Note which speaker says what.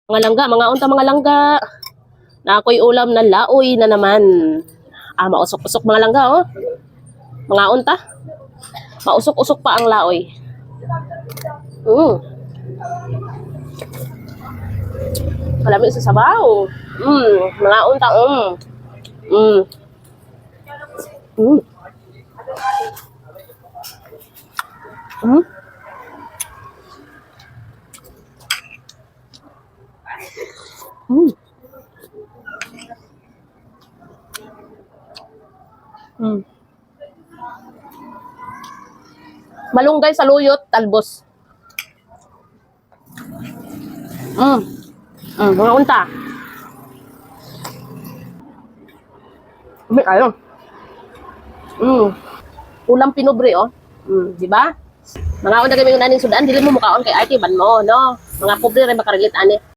Speaker 1: Mga langga, mga unta mga langga. Na ako'y ulam na laoy na naman. Mausok-usok mga langga, oh. Mga unta. Mausok-usok pa ang laoy. Malamig sa sabaw. Mga unta, Mm. Malunggay sa luyot, talbos. Mga unta. Umi kayo. Ulam pinobre, oh. Di ba? Mga unta kami yung naning sudan, dili mo mukaon kay Artie ban mo, no? Mga pobre rin makarelate ani.